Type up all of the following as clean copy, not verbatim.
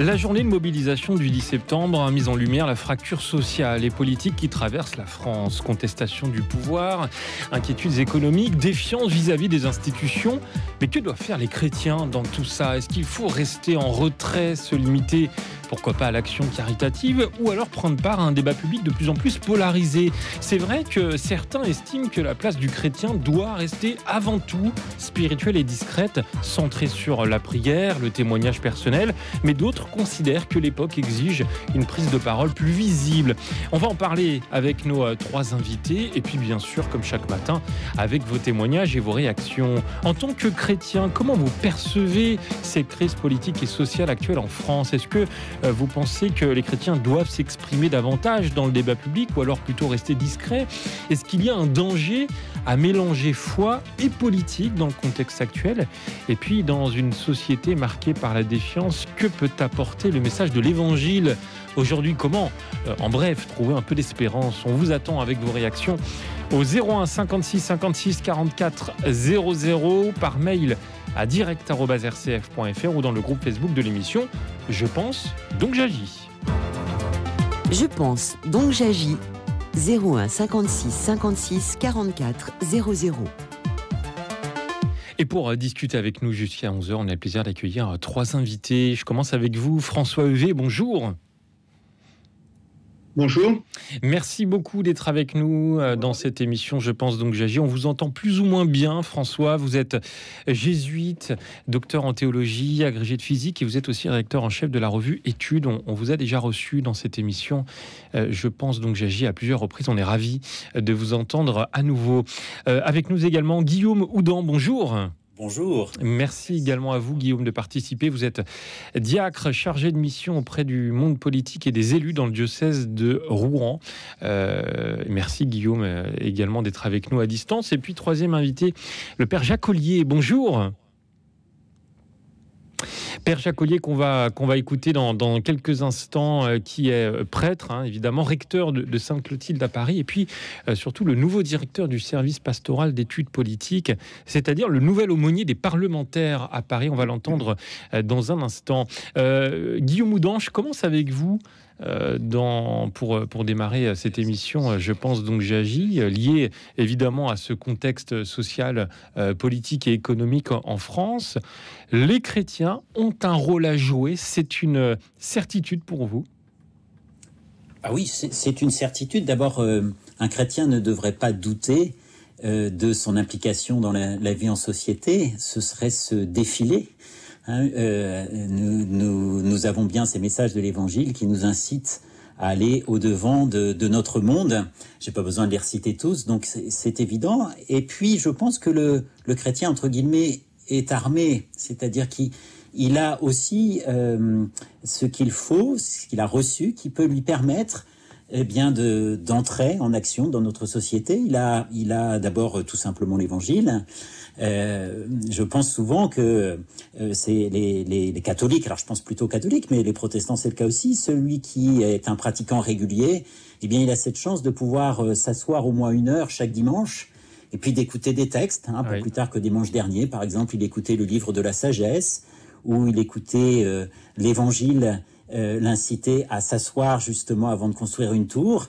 La journée de mobilisation du 10 septembre a mis en lumière la fracture sociale et politique qui traverse la France. Contestation du pouvoir, inquiétudes économiques, défiance vis-à-vis des institutions. Mais que doivent faire les chrétiens dans tout ça? Est-ce qu'il faut rester en retrait, se limiter, pourquoi pas, à l'action caritative, ou alors prendre part à un débat public de plus en plus polarisé? C'est vrai que certains estiment que la place du chrétien doit rester avant tout spirituelle et discrète, centrée sur la prière, le témoignage personnel, mais d'autres considèrent que l'époque exige une prise de parole plus visible. On va en parler avec nos trois invités et puis bien sûr, comme chaque matin, avec vos témoignages et vos réactions. En tant que chrétien, comment vous percevez cette crise politique et sociale actuelle en France? Est-ce que vous pensez que les chrétiens doivent s'exprimer davantage dans le débat public ou alors plutôt rester discrets? Est-ce qu'il y a un danger à mélanger foi et politique dans le contexte actuel? Et puis, dans une société marquée par la défiance, que peut apporter le message de l'Évangile aujourd'hui? Comment, en bref, trouver un peu d'espérance? On vous attend avec vos réactions au 01 56 56 44 00, par mail à direct@rcf.fr ou dans le groupe Facebook de l'émission Je pense, donc j'agis. Je pense, donc j'agis. 01 56 56 44 00. Et pour discuter avec nous jusqu'à 11h, on a le plaisir d'accueillir trois invités. Je commence avec vous, François Heuvet, bonjour. Bonjour. Merci beaucoup d'être avec nous dans cette émission Je pense donc j'agis. On vous entend plus ou moins bien, François. Vous êtes jésuite, docteur en théologie, agrégé de physique et vous êtes aussi rédacteur en chef de la revue Études. On vous a déjà reçu dans cette émission Je pense donc j'agis à plusieurs reprises. On est ravis de vous entendre à nouveau. Avec nous également Guillaume Houdan, bonjour. Bonjour. Merci également à vous, Guillaume, de participer. Vous êtes diacre chargé de mission auprès du monde politique et des élus dans le diocèse de Rouen. Merci, Guillaume, également d'être avec nous à distance. Et puis, troisième invité, le Père Jacques Ollier. Bonjour. Père Jacques Ollier qu'on va écouter dans quelques instants, qui est prêtre, évidemment, recteur de Sainte-Clotilde à Paris, et puis surtout le nouveau directeur du service pastoral d'études politiques, c'est-à-dire le nouvel aumônier des parlementaires à Paris. On va l'entendre dans un instant. Guillaume Houdan, je commence avec vous. Pour démarrer cette émission, je pense donc j'agis, lié évidemment à ce contexte social, politique et économique en France. Les chrétiens ont un rôle à jouer, c'est une certitude pour vous? Ah oui, c'est une certitude. D'abord, un chrétien ne devrait pas douter de son implication dans la vie en société. Ce serait se défiler. Nous avons bien ces messages de l'Évangile qui nous incitent à aller au-devant de notre monde. J'ai pas besoin de les reciter tous, donc c'est évident. Et puis, je pense que le chrétien, entre guillemets, est armé, c'est-à-dire qu'il a aussi ce qu'il faut, ce qu'il a reçu, qui peut lui permettre d'entrer en action dans notre société. Il a d'abord tout simplement l'Évangile. Je pense souvent que c'est les catholiques, alors je pense plutôt aux catholiques, mais les protestants c'est le cas aussi. Celui qui est un pratiquant régulier, eh bien il a cette chance de pouvoir s'asseoir au moins 1 heure chaque dimanche et puis d'écouter des textes. Pas plus tard que dimanche dernier, par exemple, il écoutait le livre de la sagesse, ou il écoutait l'Évangile, l'inciter à s'asseoir justement avant de construire une tour.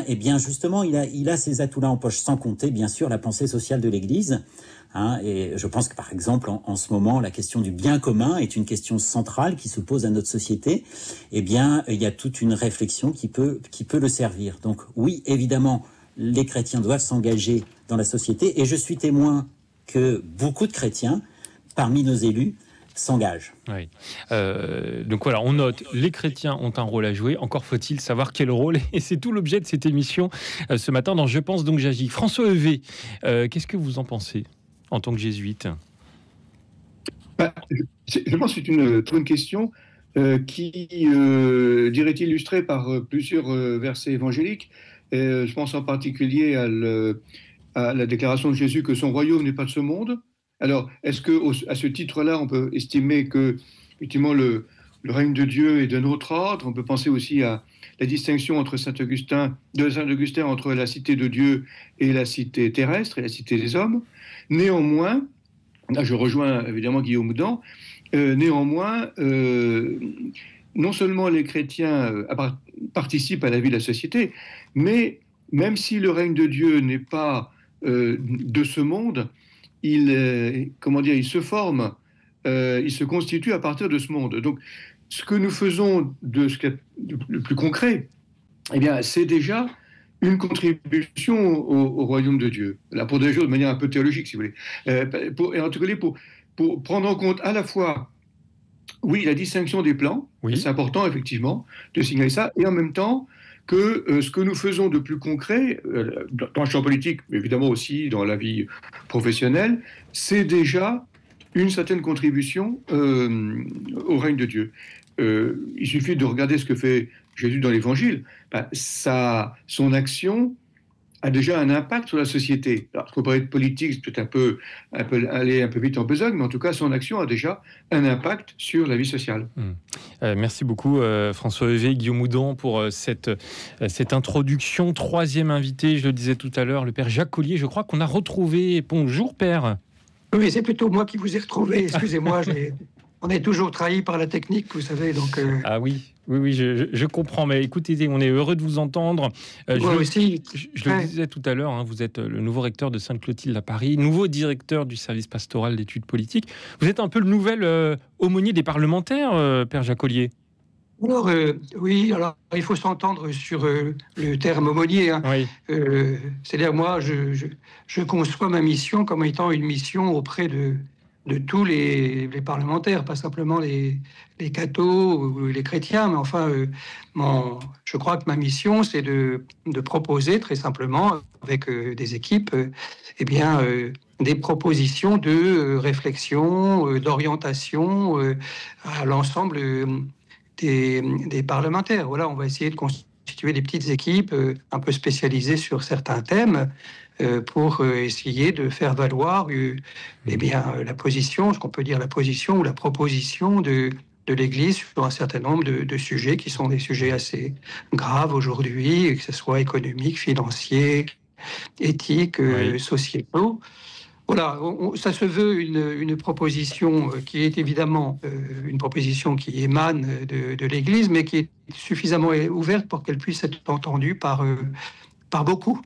Et bien justement, il a ces atouts-là en poche, sans compter bien sûr la pensée sociale de l'Église. Et je pense que par exemple en ce moment la question du bien commun est une question centrale qui se pose à notre société. Eh bien il y a toute une réflexion qui peut le servir. Donc oui, évidemment, les chrétiens doivent s'engager dans la société et je suis témoin que beaucoup de chrétiens parmi nos élus s'engagent. Oui. Donc voilà, on note, les chrétiens ont un rôle à jouer, encore faut-il savoir quel rôle, et c'est tout l'objet de cette émission ce matin dans Je pense donc j'agis. François Heuvet, qu'est-ce que vous en pensez en tant que jésuite? Je pense que c'est une très bonne question qui dirait illustrée par plusieurs versets évangéliques. Je pense en particulier à la déclaration de Jésus que son royaume n'est pas de ce monde. Alors, est-ce qu'à ce titre-là, on peut estimer que effectivement, le règne de Dieu est d'un autre ordre? On peut penser aussi à la distinction entre Saint Augustin entre la cité de Dieu et la cité terrestre et la cité des hommes. Néanmoins, là je rejoins évidemment Guillaume Houdan, néanmoins, non seulement les chrétiens participent à la vie de la société, mais même si le règne de Dieu n'est pas de ce monde, il se forme, il se constitue à partir de ce monde. Donc, ce que nous faisons de ce qui est le plus concret, eh bien, c'est déjà une contribution au royaume de Dieu. Là, pour des choses de manière un peu théologique, si vous voulez. Et en tout cas, pour prendre en compte à la fois, oui, la distinction des plans, Oui. c'est important, effectivement, de signaler ça, et en même temps, que ce que nous faisons de plus concret, dans le champ politique, mais évidemment aussi dans la vie professionnelle, c'est déjà une certaine contribution au règne de Dieu. Il suffit de regarder ce que fait Jésus dans l'Évangile. Son action a déjà un impact sur la société. Alors, il faut pas être politique, c'est peut-être aller un peu vite en besogne, mais en tout cas, son action a déjà un impact sur la vie sociale. Merci beaucoup, François Hevet, Guillaume Houdan, pour cette introduction. Troisième invité, je le disais tout à l'heure, le père Jacques Collier. Je crois qu'on a retrouvé... Bonjour, père. Oui, c'est plutôt moi qui vous ai retrouvé. Excusez-moi, on est toujours trahi par la technique, vous savez. Donc, Ah oui, je comprends. Mais écoutez, on est heureux de vous entendre. Moi aussi. Je le disais tout à l'heure, vous êtes le nouveau recteur de Sainte-Clotilde à Paris, nouveau directeur du service pastoral d'études politiques. Vous êtes un peu le nouvel aumônier des parlementaires, père Jacques Collier. Alors, oui, alors il faut s'entendre sur le terme aumônier. Hein. Oui. C'est-à-dire, moi, je conçois ma mission comme étant une mission auprès de tous les parlementaires, pas simplement les cathos ou les chrétiens, mais enfin, je crois que ma mission, c'est de proposer très simplement, avec des équipes, des propositions de réflexion, d'orientation à l'ensemble des parlementaires. Voilà, on va essayer de constituer des petites équipes un peu spécialisées sur certains thèmes pour essayer de faire valoir la position, ce qu'on peut dire la position ou la proposition de l'Église sur un certain nombre de sujets qui sont des sujets assez graves aujourd'hui, que ce soit économiques, financiers, éthiques, sociétaux. Voilà, ça se veut une proposition qui est évidemment une proposition qui émane de l'Église, mais qui est suffisamment ouverte pour qu'elle puisse être entendue par beaucoup.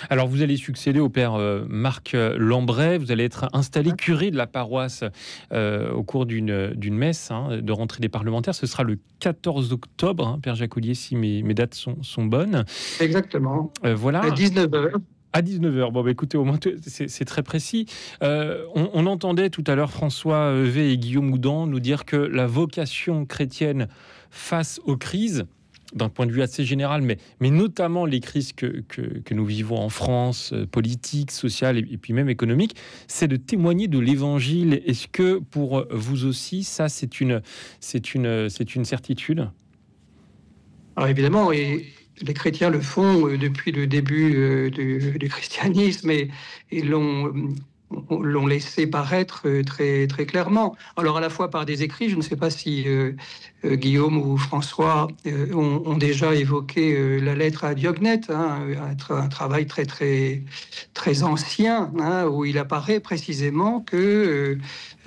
Alors, vous allez succéder au père Marc Lambray. Vous allez être installé curé de la paroisse au cours d'une messe de rentrée des parlementaires. Ce sera le 14 octobre, père Jacques Collier, si mes dates sont bonnes. Exactement. Voilà. À 19h. À 19h. Bon, écoutez, au moins, c'est très précis. On entendait tout à l'heure François Hevet et Guillaume Houdan nous dire que la vocation chrétienne face aux crises, d'un point de vue assez général, mais notamment les crises que nous vivons en France, politiques, sociales et puis même économiques, c'est de témoigner de l'Évangile. Est-ce que pour vous aussi, ça, c'est une certitude ? Alors évidemment, et les chrétiens le font depuis le début du christianisme et l'ont laissé paraître très, très clairement. Alors à la fois par des écrits, je ne sais pas si Guillaume ou François ont déjà évoqué la lettre à Diognète, un travail très, très, très ancien, où il apparaît précisément que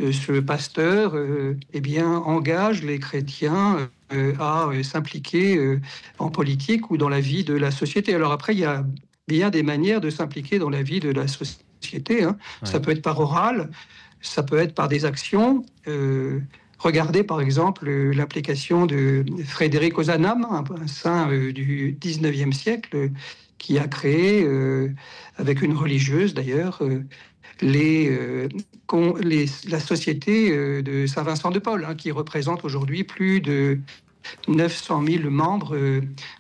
ce pasteur engage les chrétiens à s'impliquer en politique ou dans la vie de la société. Alors après, il y a bien des manières de s'impliquer dans la vie de la société. Ouais. Ça peut être par oral, ça peut être par des actions. Regardez par exemple l'implication de Frédéric Ozanam, un saint du 19e siècle, qui a créé, avec une religieuse d'ailleurs, la société de Saint-Vincent de Paul, qui représente aujourd'hui plus de 900 000 membres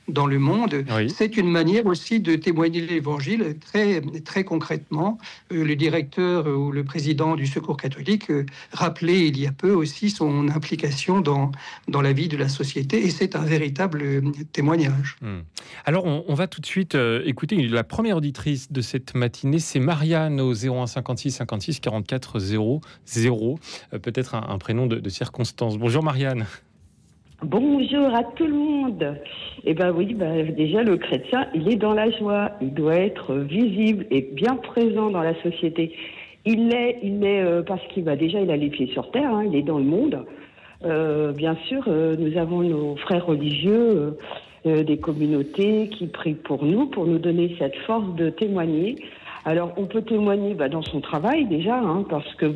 dans le monde. Oui. C'est une manière aussi de témoigner l'Évangile très, très concrètement. Le directeur ou le président du Secours catholique rappelait il y a peu aussi son implication dans la vie de la société, et c'est un véritable témoignage. Alors on va tout de suite écouter la première auditrice de cette matinée, c'est Marianne au 01 56 56 44 00, peut-être un prénom de circonstance. Bonjour Marianne. Bonjour à tout le monde. Déjà le chrétien, il est dans la joie, il doit être visible et bien présent dans la société. Il est parce qu'il il a les pieds sur terre, il est dans le monde. bien sûr, nous avons nos frères religieux, des communautés qui prient pour nous donner cette force de témoigner. Alors, on peut témoigner dans son travail déjà, hein, parce que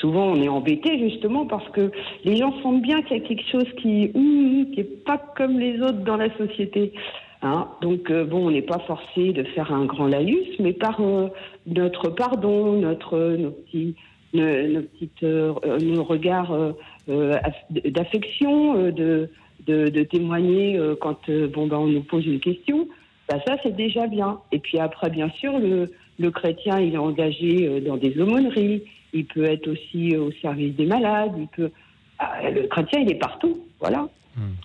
souvent on est embêté justement parce que les gens sentent bien qu'il y a quelque chose qui est pas comme les autres dans la société. Hein. Donc, on n'est pas forcé de faire un grand laïus, mais par notre pardon, nos regards d'affection, de témoigner quand on nous pose une question. Ça, c'est déjà bien. Et puis après, bien sûr, le chrétien, il est engagé dans des aumôneries. Il peut être aussi au service des malades. Le chrétien, il est partout. Voilà.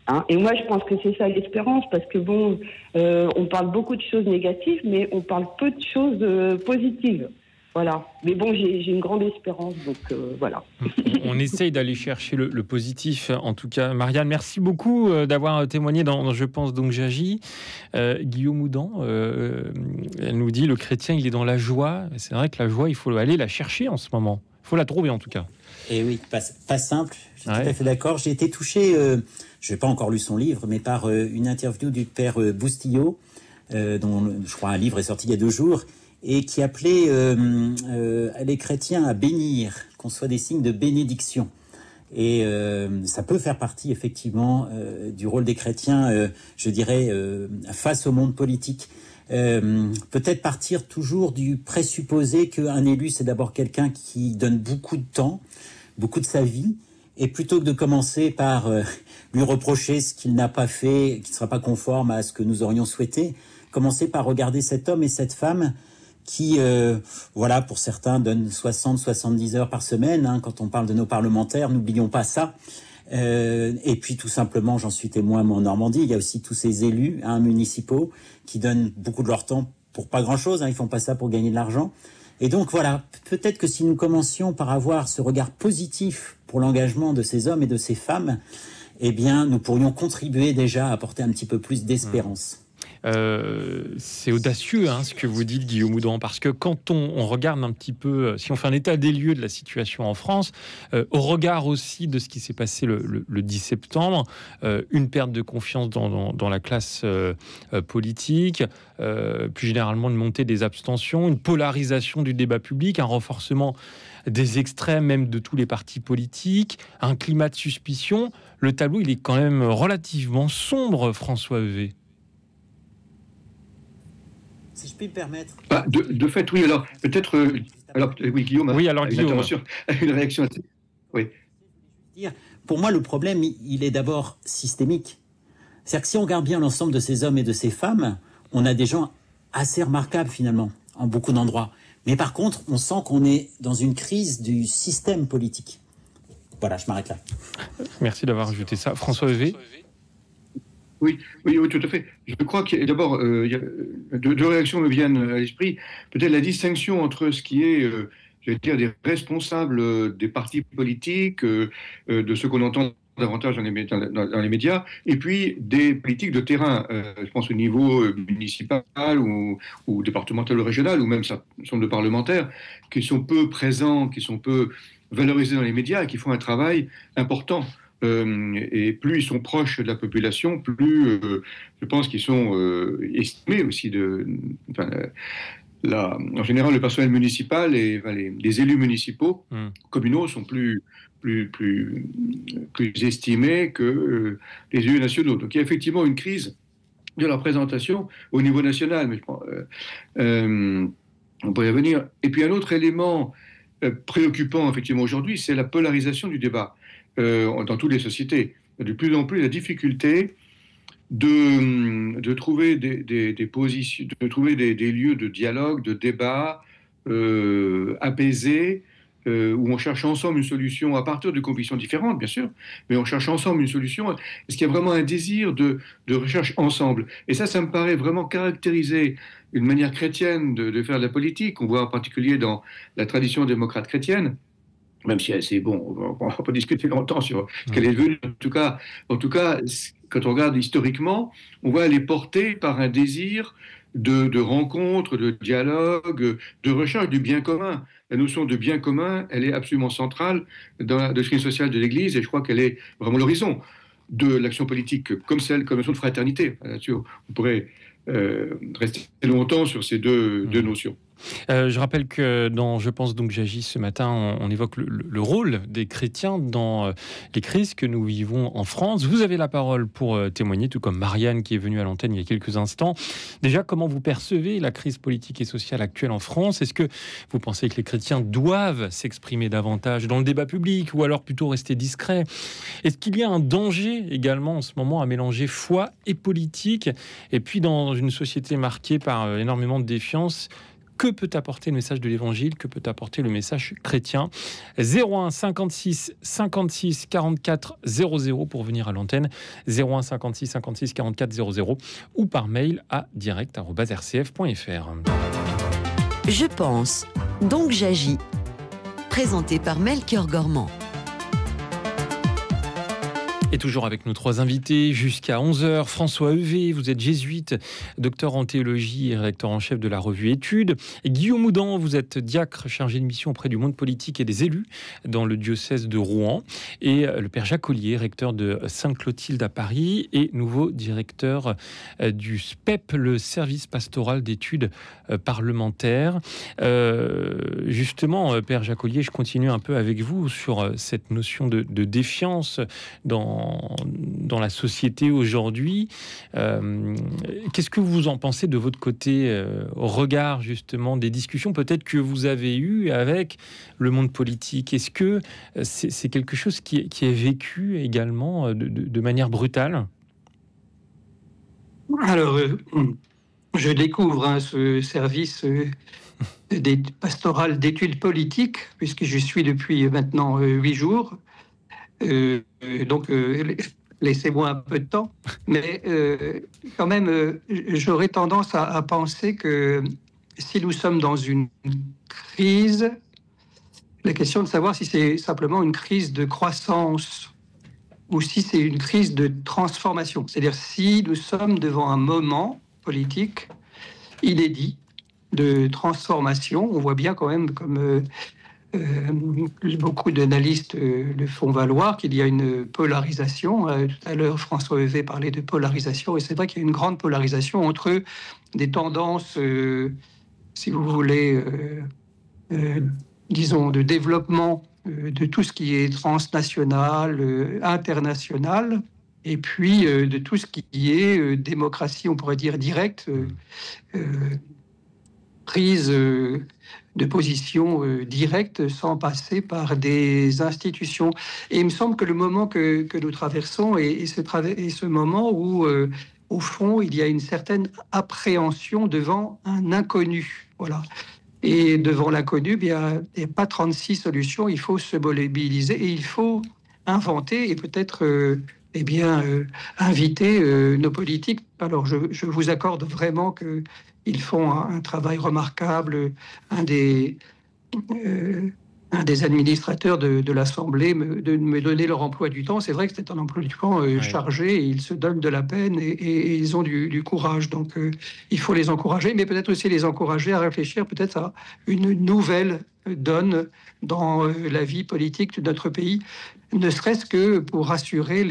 Hein, et moi, je pense que c'est ça l'espérance, parce que on parle beaucoup de choses négatives, mais on parle peu de choses positives. Voilà. Mais j'ai une grande espérance, donc voilà. On essaye d'aller chercher le positif, en tout cas. Marianne, merci beaucoup d'avoir témoigné dans Je pense donc j'agis. Guillaume Houdan, elle nous dit, le chrétien, il est dans la joie. C'est vrai que la joie, il faut aller la chercher en ce moment. Il faut la trouver, en tout cas. Et oui, pas simple. Je suis tout à fait d'accord. J'ai été touché, je n'ai pas encore lu son livre, mais par une interview du père Boustillot, dont je crois un livre est sorti il y a 2 jours, et qui appelait les chrétiens à bénir, qu'on soit des signes de bénédiction. Et ça peut faire partie effectivement du rôle des chrétiens, je dirais, face au monde politique. Peut-être partir toujours du présupposé qu'un élu, c'est d'abord quelqu'un qui donne beaucoup de temps, beaucoup de sa vie, et plutôt que de commencer par lui reprocher ce qu'il n'a pas fait, qui ne sera pas conforme à ce que nous aurions souhaité, commencer par regarder cet homme et cette femme qui, pour certains, donnent 60-70 heures par semaine. Hein, quand on parle de nos parlementaires, n'oublions pas ça. Et puis, tout simplement, j'en suis témoin, moi, en Normandie, il y a aussi tous ces élus municipaux qui donnent beaucoup de leur temps pour pas grand-chose. Hein, ils font pas ça pour gagner de l'argent. Et donc, voilà, peut-être que si nous commencions par avoir ce regard positif pour l'engagement de ces hommes et de ces femmes, eh bien, nous pourrions contribuer déjà à apporter un petit peu plus d'espérance. C'est audacieux ce que vous dites, Guillaume Houdan, parce que quand on regarde un petit peu, si on fait un état des lieux de la situation en France, au regard aussi de ce qui s'est passé le 10 septembre, une perte de confiance dans la classe politique, plus généralement une montée des abstentions, une polarisation du débat public, un renforcement des extrêmes même de tous les partis politiques, un climat de suspicion, le tableau il est quand même relativement sombre, François Heuvet. Si je puis me permettre. De fait, oui. Alors, peut-être. Oui, Guillaume. Oui, alors Guillaume. Une réaction. Oui. Pour moi, le problème, il est d'abord systémique. C'est-à-dire que si on regarde bien l'ensemble de ces hommes et de ces femmes, on a des gens assez remarquables, finalement, en beaucoup d'endroits. Mais par contre, on sent qu'on est dans une crise du système politique. Voilà, je m'arrête là. Merci d'avoir ajouté ça. François Heuvet. Oui, tout à fait. Je crois que d'abord, deux réactions me viennent à l'esprit. Peut-être la distinction entre ce qui est, des responsables des partis politiques, de ce qu'on entend davantage dans les médias, et puis des politiques de terrain. Je pense au niveau municipal ou départemental ou régional, ou même certains de parlementaires, qui sont peu présents, qui sont peu valorisés dans les médias et qui font un travail important. Et plus ils sont proches de la population, plus je pense qu'ils sont estimés aussi. En général, le personnel municipal et les élus municipaux communaux sont plus estimés que les élus nationaux. Donc il y a effectivement une crise de la représentation au niveau national, mais je pense, on pourrait y revenir. Et puis un autre élément préoccupant effectivement aujourd'hui, c'est la polarisation du débat. Dans toutes les sociétés, de plus en plus la difficulté de trouver des positions, de trouver des lieux de dialogue, de débat apaisés, où on cherche ensemble une solution à partir de convictions différentes, bien sûr, mais on cherche ensemble une solution. Est-ce qu'il y a vraiment un désir de recherche ensemble? Et ça me paraît vraiment caractériser une manière chrétienne de faire de la politique. On voit en particulier dans la tradition démocrate chrétienne, même si c'est bon, on va pas discuter longtemps sur ce qu'elle est devenue. En tout cas, quand on regarde historiquement, on voit elle est portée par un désir de rencontre, de dialogue, de recherche du bien commun. La notion de bien commun, elle est absolument centrale dans la doctrine sociale de l'Église, et je crois qu'elle est vraiment l'horizon de l'action politique, comme notion de fraternité. Là-dessus, on pourrait rester longtemps sur ces deux notions. Je rappelle que dans Je pense donc j'agis ce matin, on évoque le rôle des chrétiens dans les crises que nous vivons en France. Vous avez la parole pour témoigner, tout comme Marianne qui est venue à l'antenne il y a quelques instants. Déjà, comment vous percevez la crise politique et sociale actuelle en France? Est-ce que vous pensez que les chrétiens doivent s'exprimer davantage dans le débat public ou alors plutôt rester discrets? Est-ce qu'il y a un danger également en ce moment à mélanger foi et politique? Et puis dans une société marquée par énormément de défiance, que peut apporter le message de l'Évangile? Que peut apporter le message chrétien? 01 56 56 44 00 pour venir à l'antenne. 01 56 56 44 00 ou par mail à direct@rcf.fr. Je pense, donc j'agis. Présenté par Melchior Gormand. Et toujours avec nos trois invités jusqu'à 11h. François Heuvet, vous êtes jésuite, docteur en théologie et rédacteur en chef de la revue Études. Et Guillaume Moudan, vous êtes diacre chargé de mission auprès du monde politique et des élus dans le diocèse de Rouen. Et le père Jacques Ollier, recteur de Sainte-Clotilde à Paris et nouveau directeur du SPEP, le service pastoral d'études parlementaires. Justement, père Jacques Ollier, je continue un peu avec vous sur cette notion de défiance dans la société aujourd'hui. Qu'est-ce que vous en pensez de votre côté au regard justement des discussions peut-être que vous avez eues avec le monde politique? Est-ce que c'est quelque chose qui est vécu également de manière brutale? Alors, je découvre ce service pastoral d'études politiques, puisque je suis depuis maintenant 8 jours. Donc, laissez-moi un peu de temps. Mais quand même, j'aurais tendance à penser que si nous sommes dans une crise, la question de savoir si c'est simplement une crise de croissance ou si c'est une crise de transformation. C'est-à-dire si nous sommes devant un moment politique inédit de transformation, on voit bien quand même comme... beaucoup d'analystes le font valoir, qu'il y a une polarisation. Tout à l'heure, François Heuvet parlait de polarisation, et c'est vrai qu'il y a une grande polarisation entre des tendances, si vous voulez, disons, de développement de tout ce qui est transnational, international, et puis de tout ce qui est démocratie, on pourrait dire directe, prise de position directe sans passer par des institutions. Et il me semble que le moment que nous traversons est ce moment où, au fond, il y a une certaine appréhension devant un inconnu. Voilà. Et devant l'inconnu, il n'y a pas 36 solutions, il faut se mobiliser et il faut inventer et peut-être inviter nos politiques. Alors, je vous accorde vraiment qu'ils font un travail remarquable. Un des administrateurs de l'Assemblée de me donner leur emploi du temps. C'est vrai que c'est un emploi du temps chargé, et ils se donnent de la peine et ils ont du courage. Donc, il faut les encourager, mais peut-être aussi les encourager à réfléchir peut-être à une nouvelle donne dans la vie politique de notre pays, ne serait-ce que pour rassurer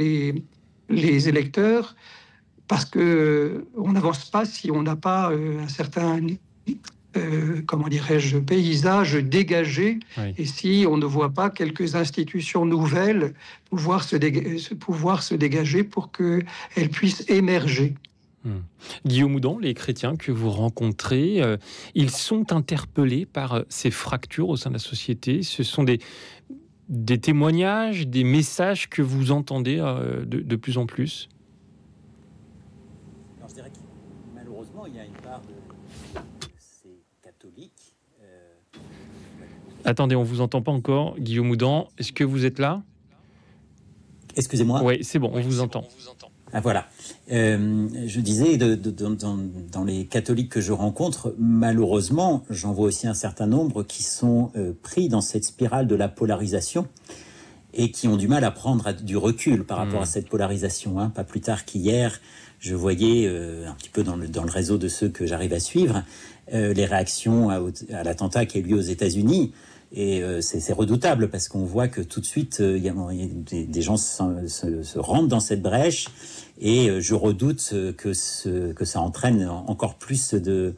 les électeurs, parce qu'on n'avance pas si on n'a pas un certain... comment dirais-je, paysage dégagé, et si on ne voit pas quelques institutions nouvelles pouvoir se dégager pour qu'elles puissent émerger. Guillaume Moudan, les chrétiens que vous rencontrez, ils sont interpellés par ces fractures au sein de la société. Ce sont des témoignages, des messages que vous entendez de plus en plus? Alors, je dirais que malheureusement, il y a une part de catholique. Attendez, on vous entend pas encore, Guillaume Moudan. Est-ce que vous êtes là? Excusez-moi. Oui, c'est bon, on vous entend. Ah voilà. Je disais, dans les catholiques que je rencontre, malheureusement, j'en vois aussi un certain nombre qui sont pris dans cette spirale de la polarisation et qui ont du mal à prendre du recul par rapport à cette polarisation. Hein. Pas plus tard qu'hier, je voyais un petit peu dans le réseau de ceux que j'arrive à suivre les réactions à l'attentat qui a eu lieu aux États-Unis. Et c'est redoutable parce qu'on voit que tout de suite, des gens se rendent dans cette brèche. Et je redoute que ça entraîne encore plus de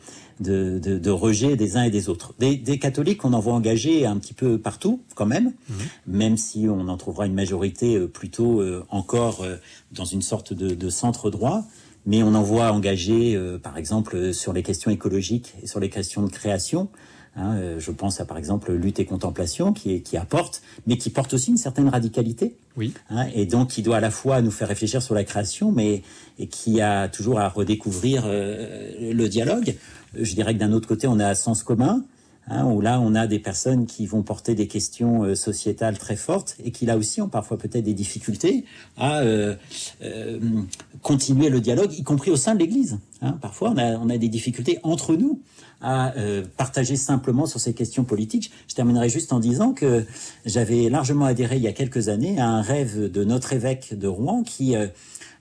rejet des uns et des autres. Des catholiques, on en voit engagés un petit peu partout, quand même, même si on en trouvera une majorité plutôt encore dans une sorte de centre droit. Mais on en voit engagés, par exemple, sur les questions écologiques et sur les questions de création. Hein, je pense à, par exemple, Lutte et Contemplation, qui apporte, mais qui porte aussi une certaine radicalité. Oui. Hein, et donc, qui doit à la fois nous faire réfléchir sur la création, et qui a toujours à redécouvrir le dialogue. Je dirais que d'un autre côté, on a Sens commun, hein, où là, on a des personnes qui vont porter des questions sociétales très fortes et qui, là aussi, ont parfois peut-être des difficultés à continuer le dialogue, y compris au sein de l'Église. Hein. Parfois, on a des difficultés entre nous à partager simplement sur ces questions politiques. Je terminerai juste en disant que j'avais largement adhéré il y a quelques années à un rêve de notre évêque de Rouen qui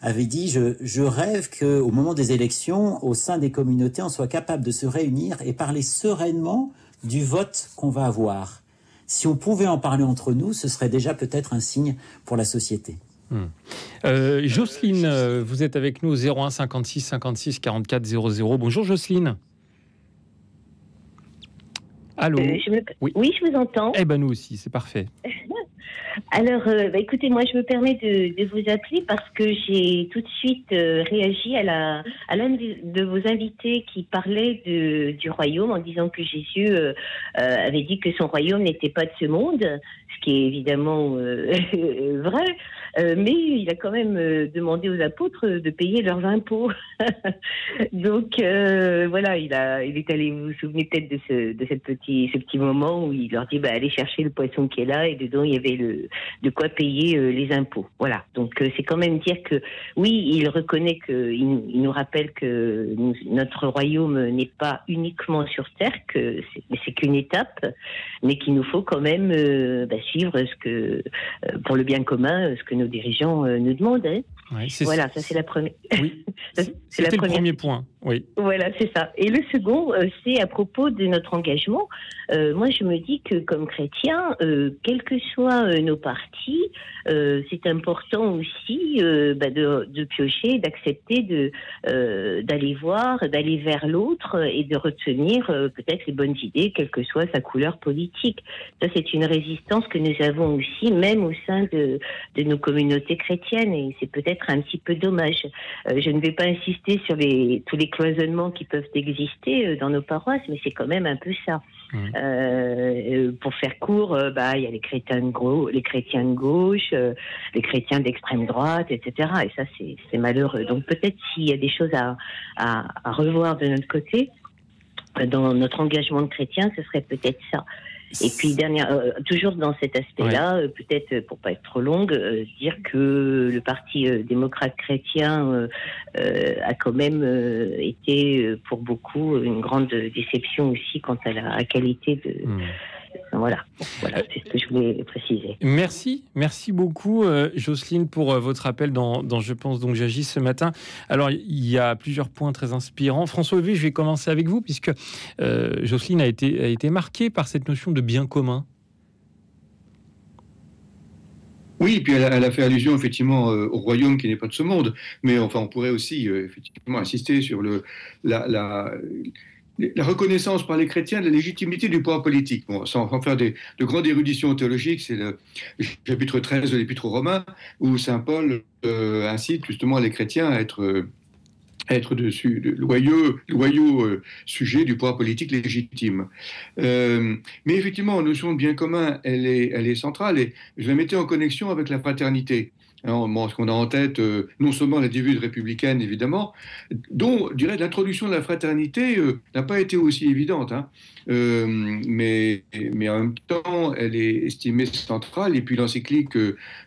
avait dit je rêve qu'au moment des élections, au sein des communautés, on soit capable de se réunir et parler sereinement du vote qu'on va avoir. Si on pouvait en parler entre nous, ce serait déjà peut-être un signe pour la société. Jocelyne, vous êtes avec nous au 01 56 56 44 00. Bonjour Jocelyne. Allô. Oui, je vous entends. Eh ben nous aussi, c'est parfait. Alors, écoutez, moi, je me permets de vous appeler parce que j'ai tout de suite réagi à l'un de vos invités qui parlait du royaume en disant que Jésus avait dit que son royaume n'était pas de ce monde, ce qui est évidemment vrai. Mais il a quand même demandé aux apôtres de payer leurs impôts. Donc voilà, il est allé, vous vous souvenez peut-être de ce petit moment où il leur dit allez chercher le poisson qui est là, et dedans il y avait de quoi payer les impôts. Voilà. Donc c'est quand même dire que oui, il reconnaît il nous rappelle que notre royaume n'est pas uniquement sur terre, que c'est qu'une étape, mais qu'il nous faut quand même suivre pour le bien commun, ce que nos dirigeants nous demandent. Hein. Ouais, voilà, ça c'est la première. Oui, c'était le premier point. Oui. Voilà, c'est ça. Et le second, c'est à propos de notre engagement. Moi, je me dis que comme chrétiens, quels que soient nos partis, c'est important aussi de piocher, d'accepter d'aller voir, d'aller vers l'autre et de retenir peut-être les bonnes idées, quelle que soit sa couleur politique. Ça, c'est une résistance que nous avons aussi, même au sein de nos communautés chrétiennes, et c'est peut-être un petit peu dommage. Je ne vais pas insister sur tous les cloisonnements qui peuvent exister dans nos paroisses, mais c'est quand même un peu ça. Pour faire court, il y a les chrétiens de gauche, les chrétiens d'extrême droite, etc. Et ça, c'est malheureux. Donc peut-être s'il y a des choses à revoir de notre côté, dans notre engagement de chrétien, ce serait peut-être ça. Et puis, toujours dans cet aspect-là, peut-être, pour pas être trop longue, dire que le Parti démocrate chrétien a quand même été, pour beaucoup, une grande déception aussi quant à la qualité de... Voilà, c'est ce que je voulais préciser. Merci beaucoup Jocelyne pour votre appel dans Je pense donc j'agis ce matin. Alors il y a plusieurs points très inspirants. François Levé, je vais commencer avec vous puisque Jocelyne a été marquée par cette notion de bien commun. Oui, puis elle a fait allusion effectivement au royaume qui n'est pas de ce monde, mais enfin on pourrait aussi effectivement insister sur la reconnaissance par les chrétiens de la légitimité du pouvoir politique. Bon, sans faire de grandes éruditions théologiques, c'est le chapitre 13 de l'Épître aux Romains, où saint Paul incite justement les chrétiens à être dessus, loyaux sujet du pouvoir politique légitime. Mais effectivement, la notion de bien commun, elle est centrale, et je la mettais en connexion avec la fraternité. Alors, ce qu'on a en tête, non seulement la devise républicaine, évidemment, dont, je dirais, l'introduction de la fraternité n'a pas été aussi évidente, hein. Mais en même temps, elle est estimée centrale. Et puis l'encyclique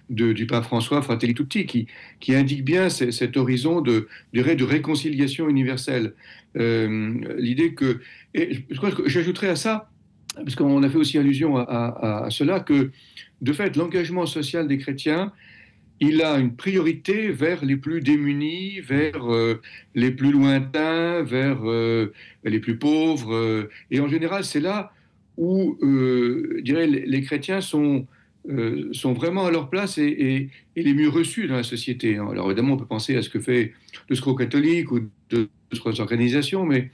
du pape François, Fratelli Tutti, qui indique bien cet horizon de réconciliation universelle. L'idée que... Et je crois que j'ajouterais à ça parce qu'on a fait aussi allusion à cela, que de fait, l'engagement social des chrétiens, il a une priorité vers les plus démunis, vers les plus lointains, vers les plus pauvres. Et en général, c'est là où, je dirais, les chrétiens sont vraiment à leur place et les mieux reçus dans la société. Alors évidemment, on peut penser à ce que fait le Secours catholique ou d'autres organisations, mais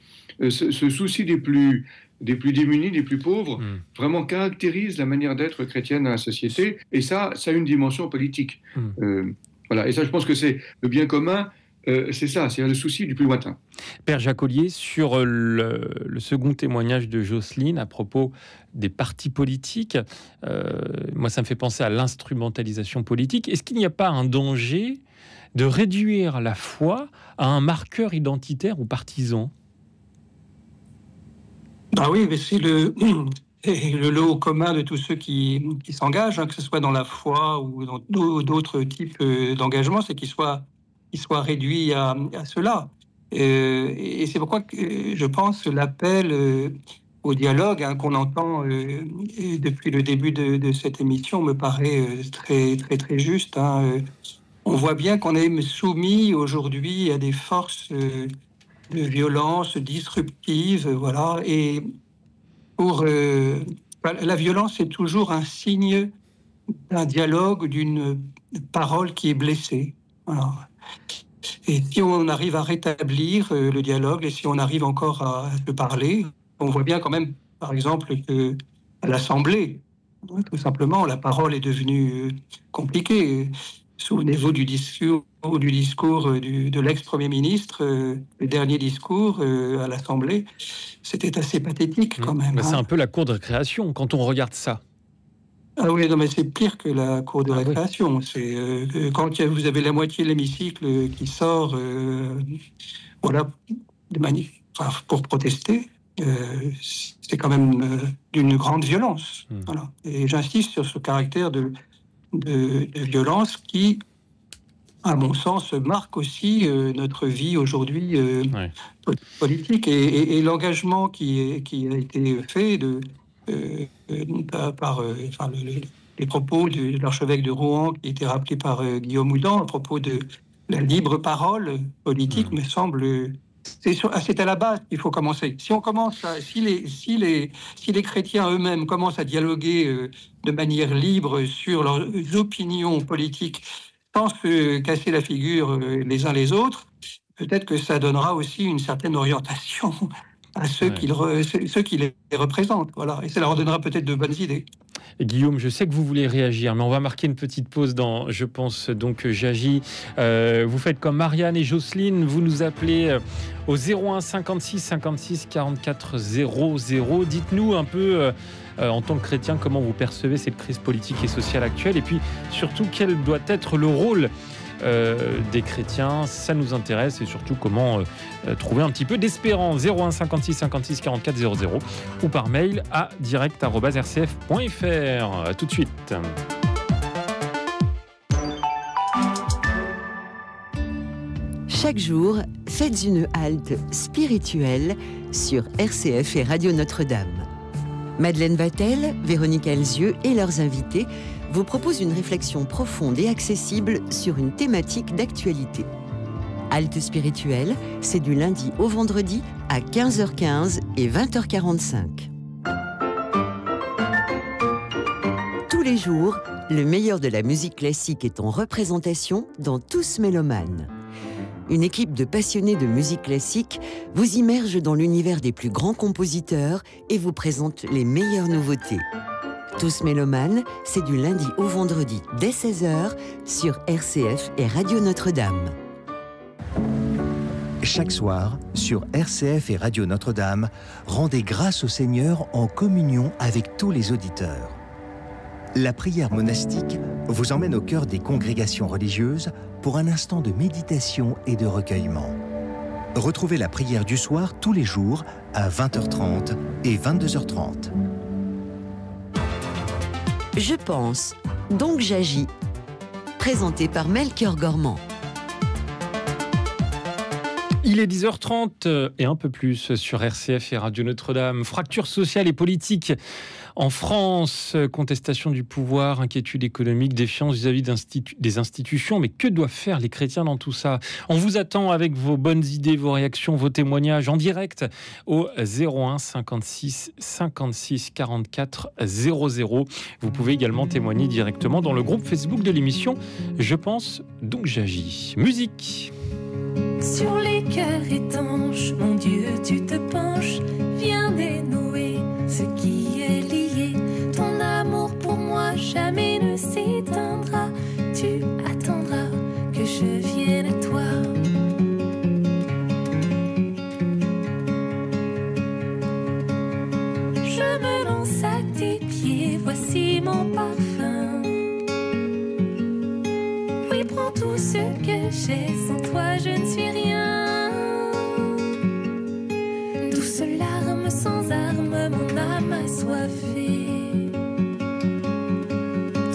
ce souci des plus démunis, des plus pauvres, vraiment caractérise la manière d'être chrétienne dans la société, et ça a une dimension politique. Voilà. Et ça, je pense que c'est le bien commun, c'est ça, c'est le souci du plus lointain. Père Jacques Ollier, sur le second témoignage de Jocelyne à propos des partis politiques, moi ça me fait penser à l'instrumentalisation politique. Est-ce qu'il n'y a pas un danger de réduire la foi à un marqueur identitaire ou partisan ? Ah oui, mais c'est le lot commun de tous ceux qui s'engagent, hein, que ce soit dans la foi ou dans d'autres types d'engagement, c'est qu'ils soient réduits à cela. Et c'est pourquoi je pense l'appel au dialogue, hein, qu'on entend depuis le début de cette émission me paraît très, très, très juste. Hein. On voit bien qu'on est soumis aujourd'hui à des forces de violence disruptive, voilà. Et la violence est toujours un signe d'un dialogue, d'une parole qui est blessée. Voilà. Et si on arrive à rétablir le dialogue, et si on arrive encore à se parler, on voit bien quand même, par exemple, que à l'Assemblée, tout simplement, la parole est devenue compliquée. Souvenez-vous du discours de l'ex-premier ministre, le dernier discours à l'Assemblée, c'était assez pathétique quand même. C'est un peu la cour de récréation quand on regarde ça. Ah oui, non, mais c'est pire que la cour de récréation. C'est quand vous avez la moitié de l'hémicycle qui sort, voilà, pour protester. C'est quand même d'une grande violence. Voilà. Et j'insiste sur ce caractère de violence qui, à mon sens, marque aussi notre vie aujourd'hui politique et l'engagement qui a été fait par les propos de l'archevêque de Rouen qui était rappelé par Guillaume Houdan à propos de la libre parole politique me semble. C'est à la base qu'il faut commencer. Si les chrétiens eux-mêmes commencent à dialoguer de manière libre sur leurs opinions politiques sans se casser la figure les uns les autres, peut-être que ça donnera aussi une certaine orientation à ceux qui les représentent. Voilà. Et ça leur donnera peut-être de bonnes idées. Et Guillaume, je sais que vous voulez réagir, mais on va marquer une petite pause dans, je pense, donc j'agis. Vous faites comme Marianne et Jocelyne, vous nous appelez au 01 56 56 44 00. Dites-nous un peu, en tant que chrétien, comment vous percevez cette crise politique et sociale actuelle, et puis surtout, quel doit être le rôle des chrétiens, ça nous intéresse, et surtout comment trouver un petit peu d'espérance. 01 56 56 44 00 ou par mail à direct@rcf.fr. Tout de suite. Chaque jour, faites une halte spirituelle sur RCF et Radio Notre-Dame. Madeleine Vatel, Véronique Elzieux et leurs invités vous proposent une réflexion profonde et accessible sur une thématique d'actualité. Halte spirituelle, c'est du lundi au vendredi à 15h15 et 20h45. Tous les jours, le meilleur de la musique classique est en représentation dans Tous Mélomanes. Une équipe de passionnés de musique classique vous immerge dans l'univers des plus grands compositeurs et vous présente les meilleures nouveautés. Tous Mélomanes, c'est du lundi au vendredi dès 16h sur RCF et Radio Notre-Dame. Chaque soir, sur RCF et Radio Notre-Dame, rendez grâce au Seigneur en communion avec tous les auditeurs. La prière monastique vous emmène au cœur des congrégations religieuses pour un instant de méditation et de recueillement. Retrouvez la prière du soir tous les jours à 20h30 et 22h30. Je pense, donc j'agis. Présenté par Melchior Gormand. Il est 10h30 et un peu plus sur RCF et Radio Notre-Dame. Fracture sociale et politique en France, contestation du pouvoir, inquiétude économique, défiance vis-à-vis des institutions. Mais que doivent faire les chrétiens dans tout ça ? On vous attend avec vos bonnes idées, vos réactions, vos témoignages en direct au 01 56 56 44 00. Vous pouvez également témoigner directement dans le groupe Facebook de l'émission Je pense donc j'agis. Musique. Sur les cœurs étanches, mon Dieu, tu te penches, viens dénouer ce qui est lié. Ton amour pour moi jamais ne s'éteindra. Tu attendras que je vienne à toi. Je me lance à tes pieds, voici mon parfum. Oui, prends tout ce que j'ai, sans toi je ne suis rien. Douce larme sans arme, mon âme assoiffée.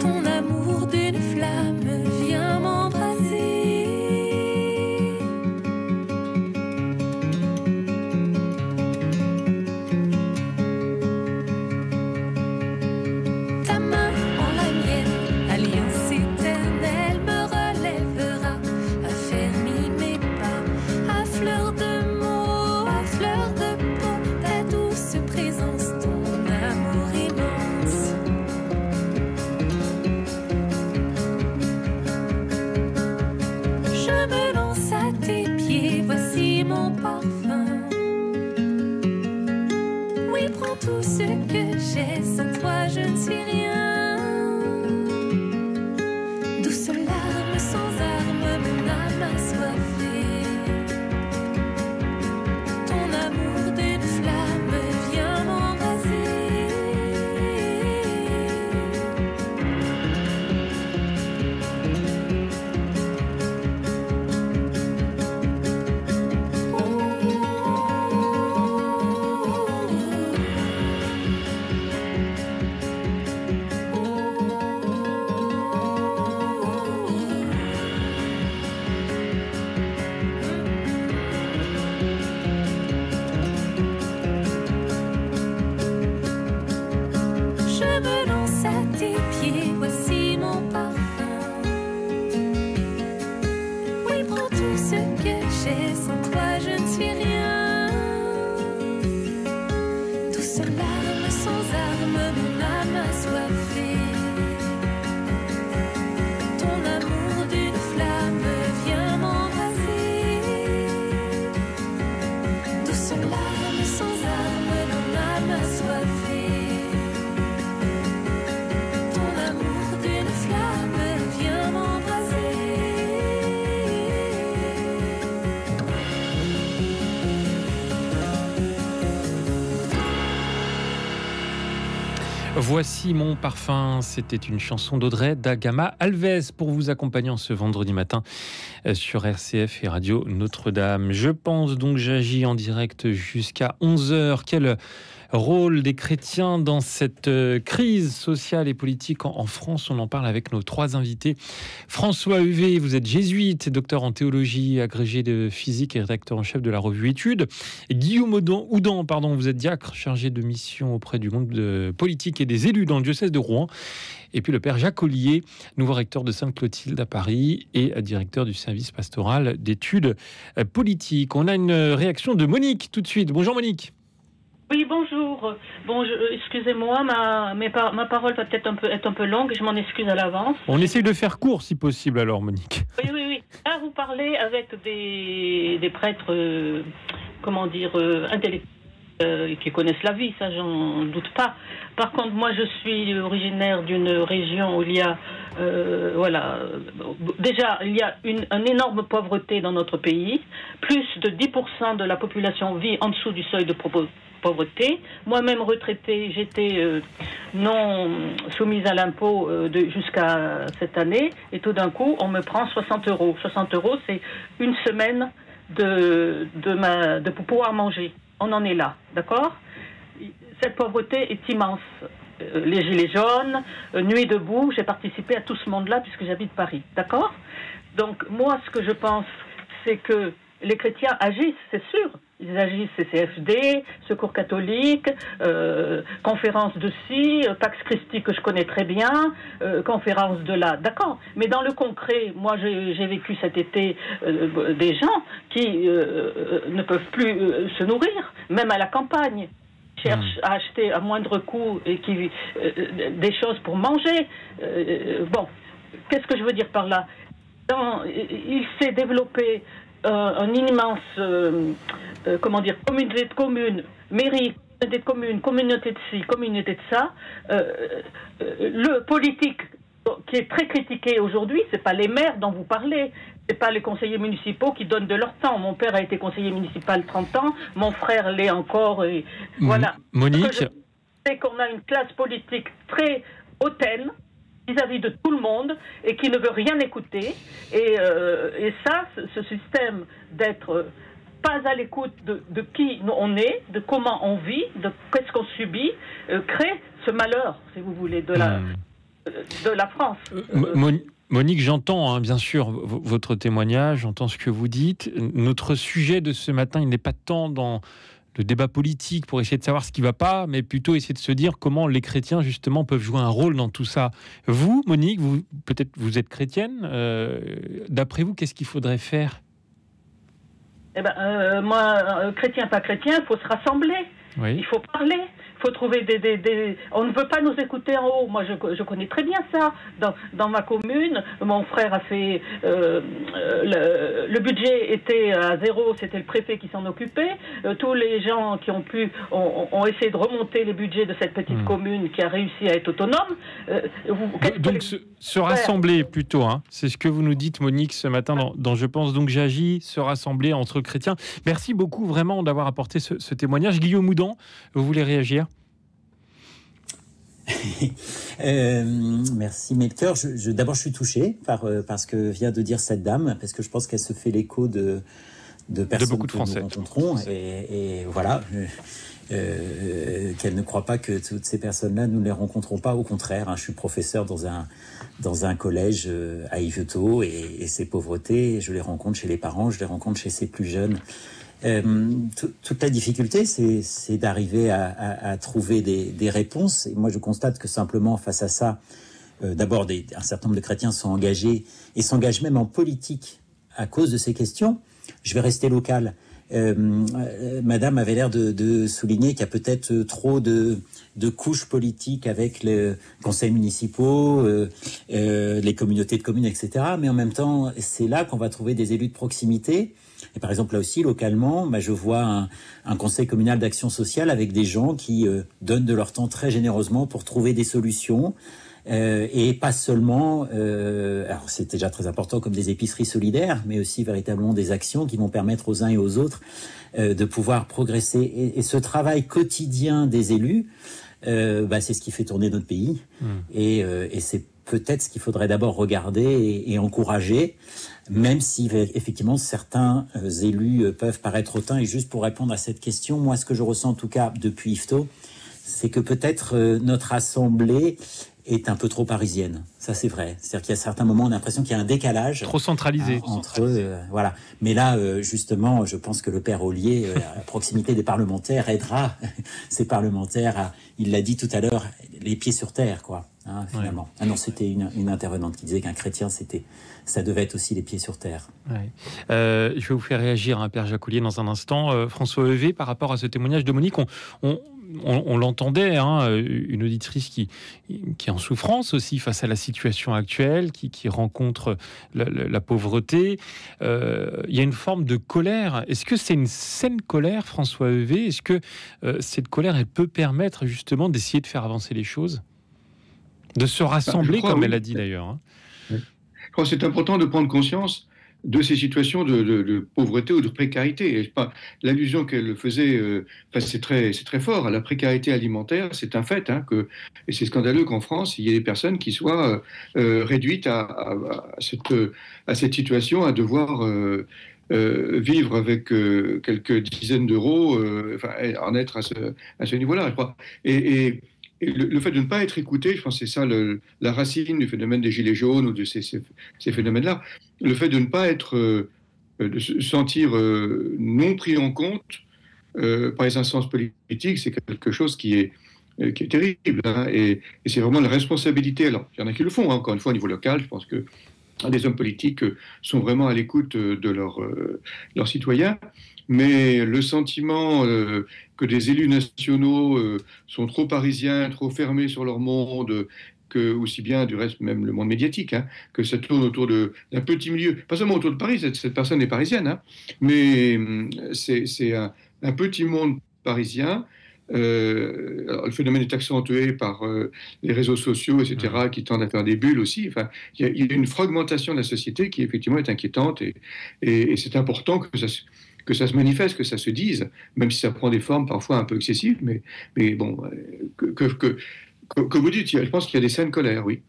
Ton amour d'une flamme vient m'embraser. Ta main en la mienne, alliance éternelle me relèvera, affermit mes pas, à fleur de mots, à fleur de peau, ta douce présence, ton amour immense. Je me lance à tes pieds, voici mon parfum. Oui, prends tout ce que j'ai, sans toi je ne suis rien. Douce larme sans arme, mon âme assoiffée. Ton amour d'une flamme vient m'embraser. Je me lance à tes pieds, voici mon parfum. Oui, prends tout ce que j'ai, sans toi je ne suis rien. Douce larme sans arme, mon âme assoiffée. Ton amour d'une flamme vient m'embraser. Douce larme sans arme, mon âme assoiffée. Ton amour d'une flamme vient m'embraser. Voici mon parfum, c'était une chanson d'Audrey da Gama Alves pour vous accompagner en ce vendredi matin sur RCF et Radio Notre-Dame. Je pense donc j'agis en direct jusqu'à 11h. Quel rôle des chrétiens dans cette crise sociale et politique en France? On en parle avec nos trois invités. François Huvet, vous êtes jésuite, docteur en théologie, agrégé de physique et rédacteur en chef de la revue Études. Et Guillaume Houdan, vous êtes diacre, chargé de mission auprès du monde de politique et des élus dans le diocèse de Rouen. Et puis le père Jacques Ollier, nouveau recteur de Sainte-Clotilde à Paris et directeur du service pastoral d'études politiques. On a une réaction de Monique tout de suite. Bonjour Monique. Oui, bonjour. Excusez-moi, ma parole va peut-être être un peu longue, je m'en excuse à l'avance. On essaye de faire court si possible alors, Monique. Oui. Là, vous parlez avec des prêtres, intellectuels, qui connaissent la vie, ça j'en doute pas. Par contre, moi je suis originaire d'une région où il y a, déjà il y a une énorme pauvreté dans notre pays. Plus de 10% de la population vit en dessous du seuil de pauvreté. Moi-même retraitée, j'étais non soumise à l'impôt jusqu'à cette année. Et tout d'un coup, on me prend 60 euros. 60 euros, c'est une semaine pour pouvoir manger. On en est là, d'accord ? Cette pauvreté est immense. Les Gilets jaunes, Nuit debout, j'ai participé à tout ce monde-là puisque j'habite Paris, d'accord ? Donc, moi, ce que je pense, c'est que les chrétiens agissent, c'est sûr. Ils agissent CCFD, Secours catholique, conférence de ci, Pax Christi que je connais très bien, conférence de là. D'accord. Mais dans le concret, moi j'ai vécu cet été des gens qui ne peuvent plus se nourrir, même à la campagne. Cherchent à acheter à moindre coût et des choses pour manger. Bon, qu'est-ce que je veux dire par là? Il s'est développé un immense, communauté de communes, mairie, communauté de communes, communauté de ci, communauté de ça. Le politique qui est très critiqué aujourd'hui, c'est pas les maires dont vous parlez, c'est pas les conseillers municipaux qui donnent de leur temps. Mon père a été conseiller municipal 30 ans, mon frère l'est encore, et voilà. Monique, ce que je sais, c'est qu'on a une classe politique très hautaine vis-à-vis de tout le monde et qui ne veut rien écouter. Et ça, ce système d'être pas à l'écoute de qui on est, de comment on vit, de qu'est-ce qu'on subit, crée ce malheur, si vous voulez, de la France. Monique, j'entends bien sûr votre témoignage, j'entends ce que vous dites. Notre sujet de ce matin, il n'est pas tant dans le débat politique pour essayer de savoir ce qui ne va pas, mais plutôt essayer de se dire comment les chrétiens, justement, peuvent jouer un rôle dans tout ça. Vous, Monique, peut-être vous êtes chrétienne. D'après vous, qu'est-ce qu'il faudrait faire? Moi, chrétien, pas chrétien, il faut se rassembler. Oui. Il faut parler. Il faut trouver On ne veut pas nous écouter en haut. Moi, je connais très bien ça. Dans ma commune, mon frère a fait... le budget était à 0, c'était le préfet qui s'en occupait. Tous les gens qui ont pu ont essayé de remonter les budgets de cette petite commune qui a réussi à être autonome. Donc, se rassembler plutôt, c'est ce que vous nous dites, Monique, ce matin dans Je pense donc j'agis, se rassembler entre chrétiens. Merci beaucoup vraiment d'avoir apporté ce témoignage. Guillaume Moudan, vous voulez réagir? Merci Melchior. D'abord, je suis touché par ce que vient de dire cette dame, parce que je pense qu'elle se fait l'écho de personnes beaucoup de que Français. Nous rencontrons. Et voilà, qu'elle ne croit pas que toutes ces personnes-là, nous ne les rencontrons pas. Au contraire, je suis professeur dans un collège à Yvetot, et ces pauvretés, je les rencontre chez les parents, je les rencontre chez ces plus jeunes. Toute la difficulté, c'est d'arriver à trouver des réponses. Et moi, je constate que simplement, face à ça, d'abord, un certain nombre de chrétiens sont engagés et s'engagent même en politique à cause de ces questions. Je vais rester local. Madame avait l'air de souligner qu'il y a peut-être trop de couches politiques avec les conseils municipaux, les communautés de communes, etc. Mais en même temps, c'est là qu'on va trouver des élus de proximité. Et par exemple, là aussi, localement, je vois un conseil communal d'action sociale avec des gens qui donnent de leur temps très généreusement pour trouver des solutions. Et pas seulement, alors c'est déjà très important comme des épiceries solidaires, mais aussi véritablement des actions qui vont permettre aux uns et aux autres de pouvoir progresser. Et ce travail quotidien des élus, c'est ce qui fait tourner notre pays. Et c'est peut-être ce qu'il faudrait d'abord regarder et encourager, même si effectivement certains élus peuvent paraître hautains. Et juste pour répondre à cette question, moi ce que je ressens en tout cas depuis Yvetot, c'est que peut-être notre assemblée est un peu trop parisienne. Ça, c'est vrai. C'est-à-dire qu'il y a certains moments, on a l'impression qu'il y a un décalage. Trop centralisé. Entre eux, voilà. Mais là, justement, je pense que le père Ollier, à proximité des parlementaires, aidera ces parlementaires il l'a dit tout à l'heure, les pieds sur terre, quoi, finalement. Ouais. Ah non, c'était une intervenante qui disait qu'un chrétien, ça devait être aussi les pieds sur terre. Ouais. Je vais vous faire réagir, Père Jacoulier, dans un instant. François Hevet, par rapport à ce témoignage de Monique, on l'entendait, une auditrice qui est en souffrance aussi face à la situation actuelle, qui rencontre la pauvreté. Il y a une forme de colère. Est-ce que c'est une saine colère, François Hevet? Est-ce que cette colère, elle peut permettre justement d'essayer de faire avancer les choses, de se rassembler, comme elle a dit d'ailleurs? Je crois que c'est important de prendre conscience de ces situations de pauvreté ou de précarité. L'allusion qu'elle faisait, c'est très fort à la précarité alimentaire. C'est un fait, et c'est scandaleux qu'en France, il y ait des personnes qui soient réduites à cette situation, à devoir vivre avec quelques dizaines d'euros, en être à ce niveau-là, je crois. Et le fait de ne pas être écouté, je pense que c'est ça la racine du phénomène des gilets jaunes ou de ces phénomènes-là. Le fait de ne pas être de se sentir non pris en compte par les instances politiques, c'est quelque chose qui est terrible. Hein, et c'est vraiment la responsabilité. Alors, il y en a qui le font, hein, encore une fois, au niveau local. Je pense que les hommes politiques sont vraiment à l'écoute de leurs citoyens. Mais le sentiment que des élus nationaux sont trop parisiens, trop fermés sur leur monde, que aussi bien du reste même le monde médiatique, hein, que ça tourne autour d'un petit milieu, pas seulement autour de Paris, cette personne est parisienne, hein, mais c'est un petit monde parisien. Alors, le phénomène est accentué par les réseaux sociaux, etc., qui tendent à faire des bulles aussi. Enfin, il y a une fragmentation de la société qui effectivement est inquiétante, et c'est important que ça se manifeste, que ça se dise, même si ça prend des formes parfois un peu excessives, mais bon, que vous dites, je pense qu'il y a des scènes colères, oui.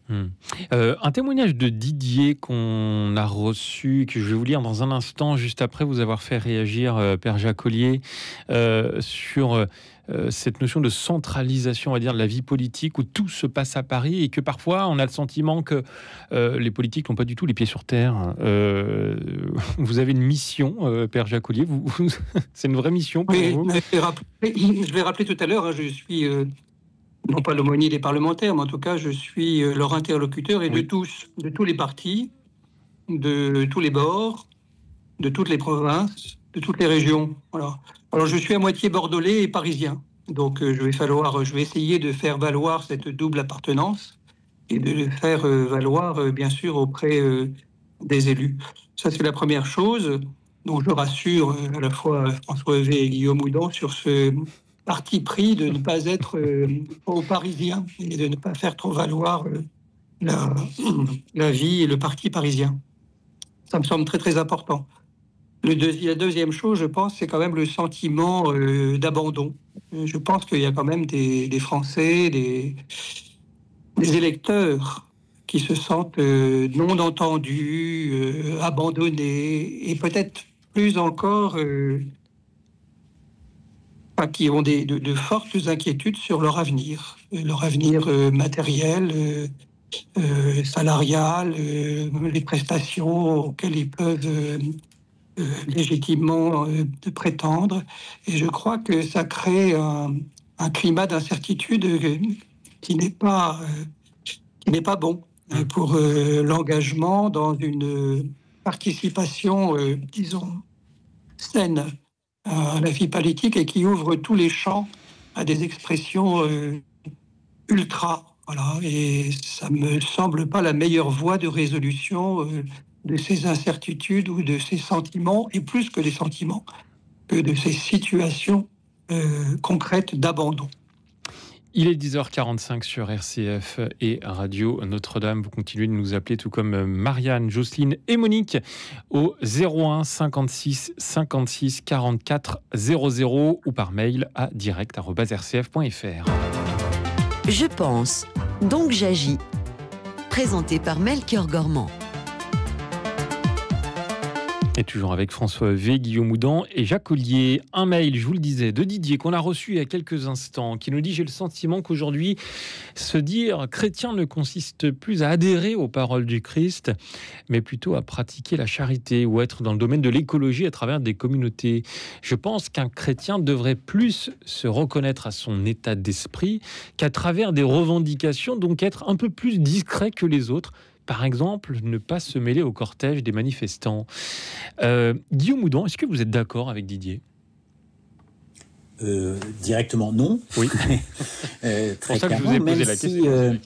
Un témoignage de Didier qu'on a reçu, que je vais vous lire dans un instant, juste après vous avoir fait réagir, Père Jacques Ollier, sur cette notion de centralisation, on va dire, de la vie politique, où tout se passe à Paris, et que parfois on a le sentiment que les politiques n'ont pas du tout les pieds sur terre. Vous avez une mission, Père Jacques Ollier, c'est une vraie mission pour vous. Je l'ai rappelé tout à l'heure, hein, je suis... non pas l'aumônier des parlementaires, mais en tout cas, je suis leur interlocuteur et de tous les partis, de tous les bords, de toutes les provinces, de toutes les régions. Voilà. Alors, je suis à moitié bordelais et parisien. Donc, je vais essayer de faire valoir cette double appartenance et de le faire valoir, bien sûr, auprès des élus. Ça, c'est la première chose. Donc, je rassure à la fois François Heuvet et Guillaume Houdan sur ce parti pris de ne pas être trop parisien et de ne pas faire trop valoir la vie et le parti parisien. Ça me semble très très important. La deuxième chose, je pense, c'est quand même le sentiment d'abandon. Je pense qu'il y a quand même des Français, des électeurs qui se sentent non entendus, abandonnés, et peut-être plus encore... qui ont de fortes inquiétudes sur leur avenir matériel, salarial, les prestations auxquelles ils peuvent légitimement prétendre. Et je crois que ça crée un climat d'incertitude qui n'est pas bon pour l'engagement dans une participation, disons, saine à la vie politique, et qui ouvre tous les champs à des expressions ultra. Voilà. Et ça me semble pas la meilleure voie de résolution de ces incertitudes ou de ces sentiments, et plus que des sentiments, que de ces situations concrètes d'abandon. Il est 10h45 sur RCF et Radio Notre-Dame. Vous continuez de nous appeler, tout comme Marianne, Jocelyne et Monique, au 01 56 56 44 00 ou par mail à direct@rcf.fr. Je pense, donc j'agis. Présenté par Melchior Gormand. Et toujours avec François V, Guillaume Houdan et Jacques Ollier. Un mail, je vous le disais, de Didier qu'on a reçu il y a quelques instants, qui nous dit: j'ai le sentiment qu'aujourd'hui, se dire chrétien ne consiste plus à adhérer aux paroles du Christ, mais plutôt à pratiquer la charité ou être dans le domaine de l'écologie à travers des communautés. Je pense qu'un chrétien devrait plus se reconnaître à son état d'esprit qu'à travers des revendications, donc être un peu plus discret que les autres. Par exemple, ne pas se mêler au cortège des manifestants. Guillaume Houdan, est-ce que vous êtes d'accord avec Didier ? Directement, non. Oui. Très pour ça que clairement, je vous ai posé la question.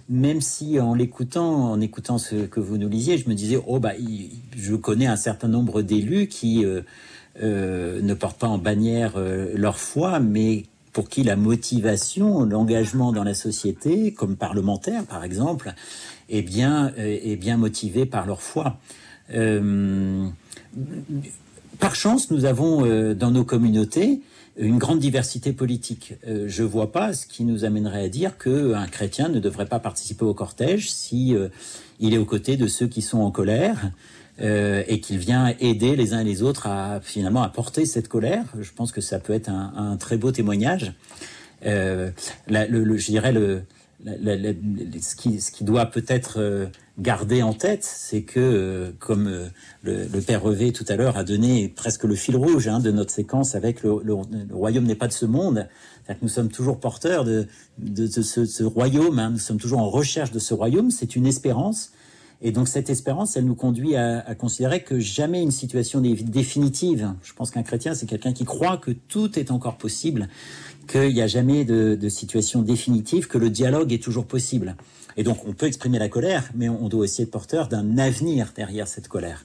Même si en écoutant ce que vous nous lisiez, je me disais, je connais un certain nombre d'élus qui ne portent pas en bannière leur foi, mais pour qui la motivation, l'engagement dans la société, comme parlementaire par exemple, est bien motivé par leur foi. Par chance, nous avons dans nos communautés une grande diversité politique. Je ne vois pas ce qui nous amènerait à dire qu'un chrétien ne devrait pas participer au cortège si il est aux côtés de ceux qui sont en colère et qu'il vient aider les uns et les autres à finalement à porter cette colère. Je pense que ça peut être un très beau témoignage. Je dirais ce qui doit peut-être garder en tête, c'est que, comme le père Revé tout à l'heure a donné presque le fil rouge de notre séquence avec le royaume n'est pas de ce monde, c'est-à-dire que nous sommes toujours porteurs de ce royaume, nous sommes toujours en recherche de ce royaume, c'est une espérance. Et donc cette espérance, elle nous conduit à considérer que jamais une situation n'est définitive. Je pense qu'un chrétien, c'est quelqu'un qui croit que tout est encore possible, qu'il n'y a jamais de situation définitive, que le dialogue est toujours possible. Et donc on peut exprimer la colère, mais on doit aussi être porteur d'un avenir derrière cette colère.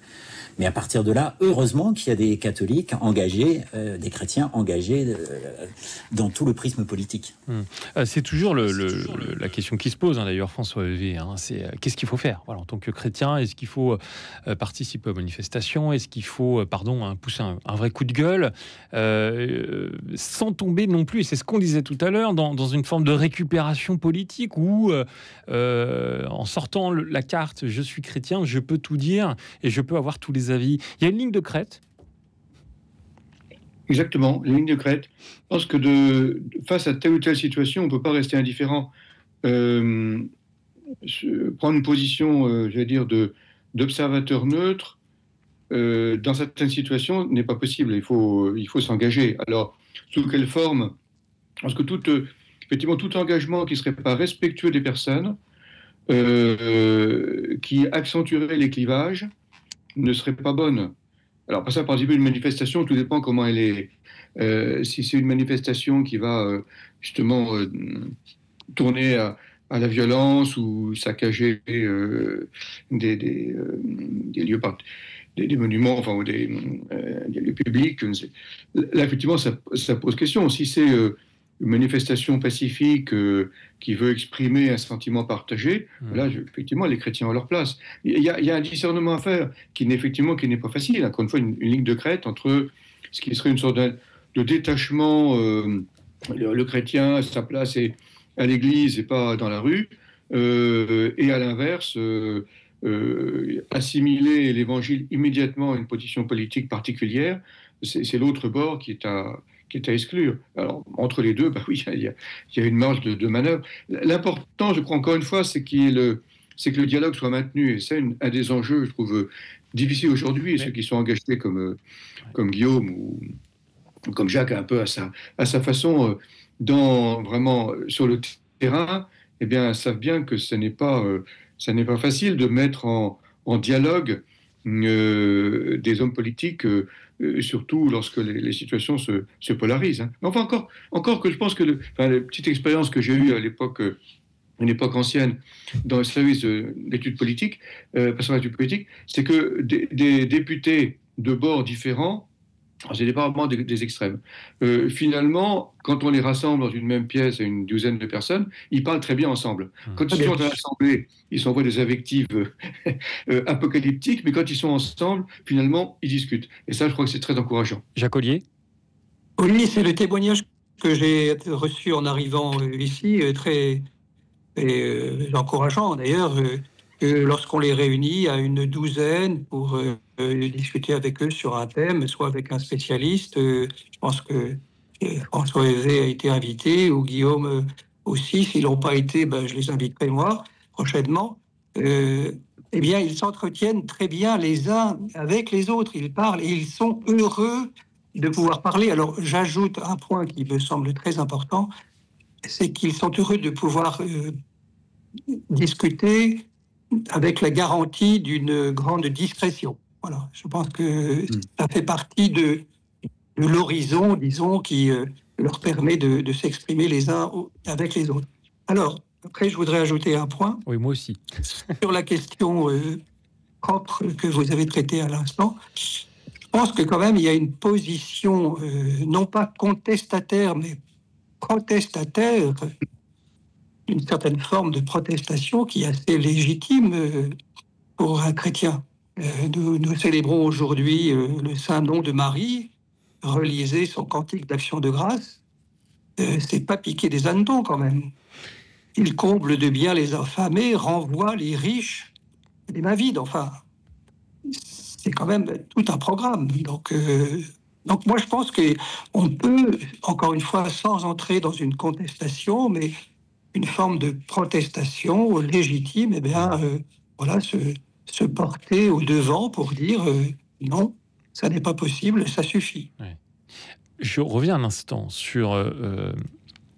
Mais à partir de là, heureusement qu'il y a des catholiques engagés, des chrétiens engagés dans tout le prisme politique. C'est toujours la question qui se pose, d'ailleurs, François Hevet. C'est qu'est-ce qu'il faut faire en tant que chrétien? Est-ce qu'il faut participer aux manifestations? Est-ce qu'il faut pousser un vrai coup de gueule sans tomber non plus, et c'est ce qu'on disait tout à l'heure, dans une forme de récupération politique où, en sortant la carte « je suis chrétien », je peux tout dire et je peux avoir tous les avis. Il y a une ligne de crête. Exactement, une ligne de crête. Je pense que face à telle ou telle situation, on ne peut pas rester indifférent. Prendre une position, d'observateur neutre, dans certaines situations, n'est pas possible. Il faut s'engager. Alors, sous quelle forme? Parce que effectivement, tout engagement qui ne serait pas respectueux des personnes, qui accentuerait les clivages, ne serait pas bonne. Alors, par ça, participer à une manifestation, tout dépend comment elle est. Si c'est une manifestation qui va justement tourner à la violence ou saccager des lieux, des monuments, ou des lieux publics, là, effectivement, ça pose question. Si c'est une manifestation pacifique qui veut exprimer un sentiment partagé, là, effectivement, les chrétiens ont leur place. Il y a un discernement à faire qui n'est pas facile. Encore une fois, une ligne de crête entre ce qui serait une sorte de détachement, le chrétien à sa place est à l'église et pas dans la rue, et à l'inverse, assimiler l'évangile immédiatement à une position politique particulière, c'est l'autre bord qui est à exclure. Alors, entre les deux, oui, il y a une marge de manœuvre. L'important, je crois, encore une fois, c'est que le dialogue soit maintenu. Et c'est un des enjeux, je trouve, difficiles aujourd'hui. Et ceux qui sont engagés comme Guillaume ou comme Jacques, un peu à sa façon, vraiment sur le terrain, eh bien, savent bien que ce n'est pas facile de mettre en dialogue des hommes politiques, surtout lorsque les situations se polarisent. Mais enfin, encore que je pense que la petite expérience que j'ai eue à l'époque, une époque ancienne, dans le service d'études politiques, c'est que des députés de bords différents, c'est pas vraiment des extrêmes. Finalement, quand on les rassemble dans une même pièce à une douzaine de personnes, ils parlent très bien ensemble. Quand ils sont rassemblés, ils s'envoient des invectives apocalyptiques, mais quand ils sont ensemble, finalement, ils discutent. Et ça, je crois que c'est très encourageant. Jacques Ollier? Oui, c'est le témoignage que j'ai reçu en arrivant ici, très encourageant d'ailleurs, que lorsqu'on les réunit à une douzaine pour discuter avec eux sur un thème, soit avec un spécialiste, je pense que François Hevet a été invité, ou Guillaume aussi, s'ils n'ont pas été, je les inviterai moi, prochainement. Eh bien, ils s'entretiennent très bien les uns avec les autres, ils parlent et ils sont heureux de pouvoir parler. Alors, j'ajoute un point qui me semble très important, c'est qu'ils sont heureux de pouvoir discuter avec la garantie d'une grande discrétion. Voilà, je pense que ça fait partie de l'horizon, disons, qui leur permet de s'exprimer les uns avec les autres. Alors, après, je voudrais ajouter un point. Oui, moi aussi. Sur la question propre que vous avez traitée à l'instant, je pense que quand même, il y a une position, non pas contestataire, mais protestataire, une certaine forme de protestation qui est assez légitime pour un chrétien. Nous célébrons aujourd'hui le saint nom de Marie. Relisez son cantique d'action de grâce. C'est pas piquer des hannetons quand même. Il comble de bien les affamés, renvoie les riches des mains vides. Enfin, c'est quand même tout un programme. Donc moi, je pense qu'on peut, encore une fois, sans entrer dans une contestation, mais une forme de protestation légitime, voilà, se porter au devant pour dire non, ça n'est pas possible, ça suffit. Ouais. Je reviens un instant sur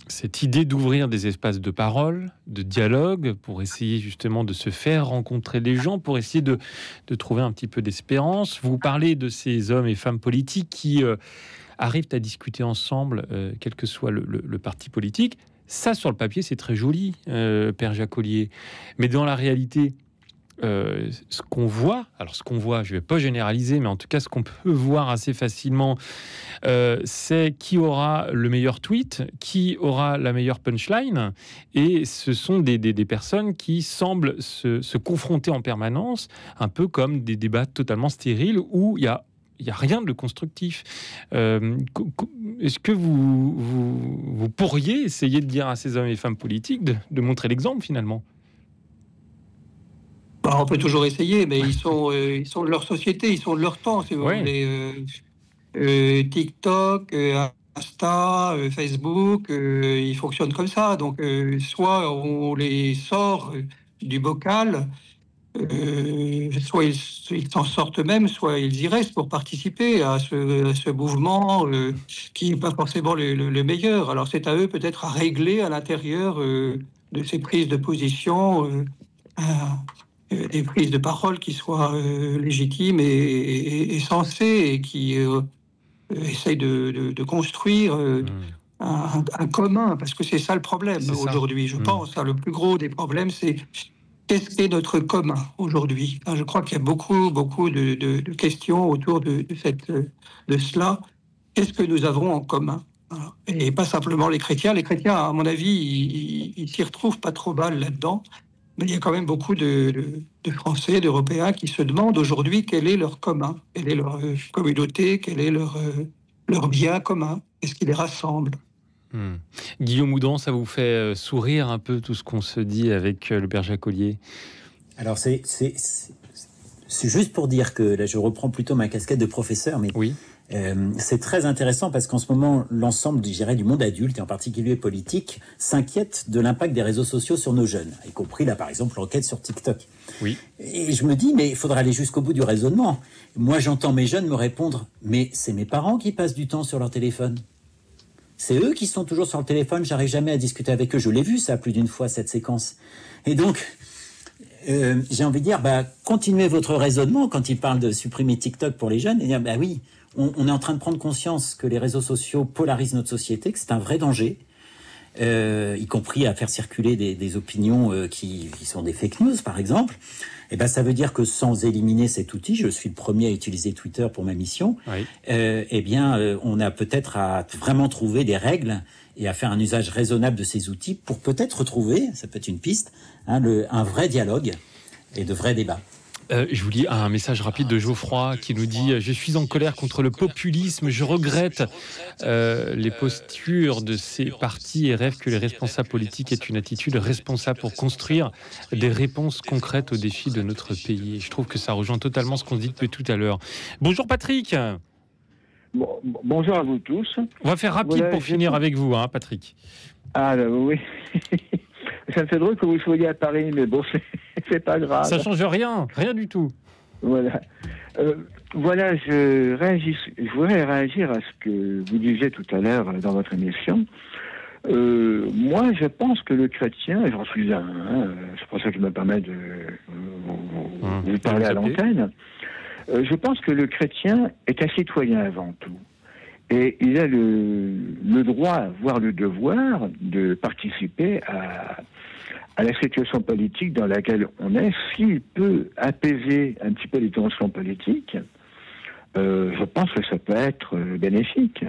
cette idée d'ouvrir des espaces de parole, de dialogue, pour essayer justement de se faire rencontrer les gens, pour essayer de trouver un petit peu d'espérance. Vous parlez de ces hommes et femmes politiques qui arrivent à discuter ensemble, quel que soit le parti politique. Ça, sur le papier, c'est très joli, Père Jacolier. Mais dans la réalité, ce qu'on voit, je ne vais pas généraliser, mais en tout cas, ce qu'on peut voir assez facilement, c'est qui aura le meilleur tweet, qui aura la meilleure punchline, et ce sont des personnes qui semblent se confronter en permanence, un peu comme des débats totalement stériles où il y a rien de constructif. Est-ce que vous pourriez essayer de dire à ces hommes et femmes politiques de montrer l'exemple finalement? On peut toujours essayer, mais ils sont de leur société, ils sont de leur temps, si vous voulez. TikTok, Insta, Facebook, ils fonctionnent comme ça. Donc, soit on les sort du bocal, soit ils s'en sortent eux-mêmes, soit ils y restent pour participer à ce mouvement qui n'est pas forcément le meilleur. Alors, c'est à eux peut-être à régler à l'intérieur de ces prises de position des prises de parole qui soient légitimes et sensées et qui essayent de construire un commun, parce que c'est ça le problème aujourd'hui, je pense. Le plus gros des problèmes, c'est qu'est-ce qu'est notre commun aujourd'hui. Je crois qu'il y a beaucoup de questions autour de cela. Qu'est-ce que nous avons en commun? Et pas simplement les chrétiens. Les chrétiens, à mon avis, ils s'y retrouvent pas trop mal là-dedans. Mais il y a quand même beaucoup de Français, d'Européens qui se demandent aujourd'hui quel est leur commun, quelle est leur communauté, quel est leur bien commun, qu'est-ce qui les rassemble. Guillaume Houdon, ça vous fait sourire un peu tout ce qu'on se dit avec le Père Jacolier? Alors c'est juste pour dire que là je reprends plutôt ma casquette de professeur, mais oui. C'est très intéressant parce qu'en ce moment, l'ensemble, je dirais, du monde adulte, et en particulier politique, s'inquiète de l'impact des réseaux sociaux sur nos jeunes, y compris, là, par exemple, l'enquête sur TikTok. Oui. Et je me dis, mais il faudra aller jusqu'au bout du raisonnement. Moi, j'entends mes jeunes me répondre, mais c'est mes parents qui passent du temps sur leur téléphone. C'est eux qui sont toujours sur le téléphone, j'arrive jamais à discuter avec eux. Je l'ai vu, ça, plus d'une fois, cette séquence. Et donc... j'ai envie de dire, continuez votre raisonnement quand il parle de supprimer TikTok pour les jeunes, et dire, oui, on est en train de prendre conscience que les réseaux sociaux polarisent notre société, que c'est un vrai danger, y compris à faire circuler des opinions qui sont des fake news, par exemple. Et ça veut dire que sans éliminer cet outil, je suis le premier à utiliser Twitter pour ma mission, oui. On a peut-être à vraiment trouver des règles et à faire un usage raisonnable de ces outils pour peut-être retrouver, ça peut être une piste, un vrai dialogue et de vrais débats. Je vous lis un message rapide de Geoffroy qui nous dit « Je suis en colère contre le populisme, je regrette les postures de ces partis et rêve que les responsables politiques aient une attitude responsable pour construire des réponses concrètes aux défis de notre pays. » Et je trouve que ça rejoint totalement ce qu'on dit depuis tout à l'heure. Bonjour Patrick. Bonjour à vous tous. On va faire rapide pour finir avec vous, Patrick. Ah oui. Ça me fait drôle que vous soyez à Paris, mais bon, c'est pas grave. Ça change rien du tout. Voilà. Je voudrais réagir à ce que vous disiez tout à l'heure dans votre émission. Moi, je pense que le chrétien, et j'en suis un, c'est pour ça que je me permets de vous parler à l'antenne, je pense que le chrétien est un citoyen avant tout. Et il a le droit, voire le devoir, de participer à la situation politique dans laquelle on est. S'il peut apaiser un petit peu les tensions politiques, je pense que ça peut être bénéfique.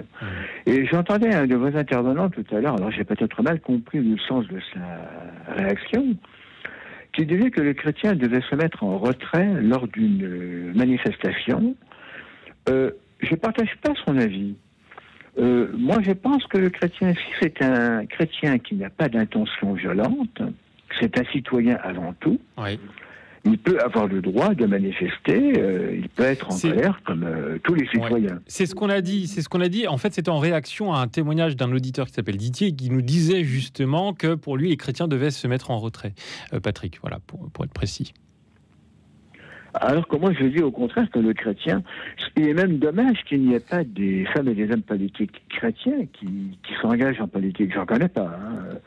Et j'entendais un de vos intervenants tout à l'heure, alors j'ai peut-être mal compris le sens de sa réaction, qui disait que le chrétien devait se mettre en retrait lors d'une manifestation. Je ne partage pas son avis. Moi, je pense que le chrétien, si c'est un chrétien qui n'a pas d'intention violente, c'est un citoyen avant tout. Oui. Il peut avoir le droit de manifester, il peut être en colère comme tous les citoyens. Ouais. C'est ce qu'on a dit. En fait, c'était en réaction à un témoignage d'un auditeur qui s'appelle Didier, qui nous disait justement que pour lui, les chrétiens devaient se mettre en retrait. Patrick, voilà, pour être précis. Alors que moi, je dis au contraire que le chrétien, il est même dommage qu'il n'y ait pas des femmes et des hommes politiques chrétiens qui s'engagent en politique. J'en connais pas. Hein.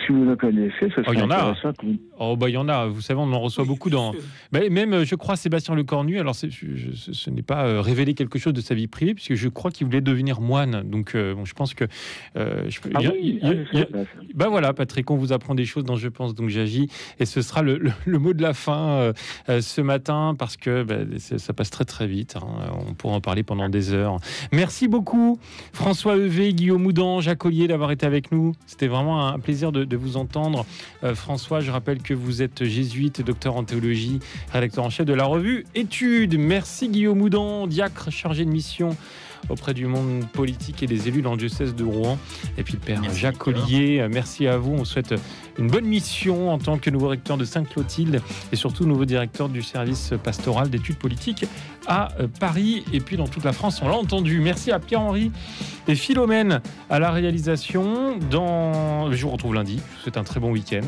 Si vous le connaissez, ce serait intéressant que vous... il y en a. Vous savez, on en reçoit beaucoup dans... même, je crois, Sébastien Lecornu, alors ce n'est pas révéler quelque chose de sa vie privée, puisque je crois qu'il voulait devenir moine. Donc, je pense que... voilà, Patrick, on vous apprend des choses dont je pense, donc j'agis. Et ce sera le mot de la fin ce matin, parce que ça passe très très vite. Hein. On pourra en parler pendant des heures. Merci beaucoup, François Heuvet, Guillaume Houdan, Jacques Ollier, d'avoir été avec nous. C'était vraiment un plaisir de vous entendre. François, je rappelle que vous êtes jésuite, docteur en théologie, rédacteur en chef de la revue Études. Merci Guillaume Houdan, diacre chargé de mission auprès du monde politique et des élus dans le diocèse de Rouen. Et puis le père Jacques Ollier, merci à vous. On souhaite une bonne mission en tant que nouveau recteur de Sainte-Clotilde et surtout nouveau directeur du service pastoral d'études politiques à Paris et puis dans toute la France. On l'a entendu. Merci à Pierre-Henri et Philomène à la réalisation. Je vous retrouve lundi. Je vous souhaite un très bon week-end.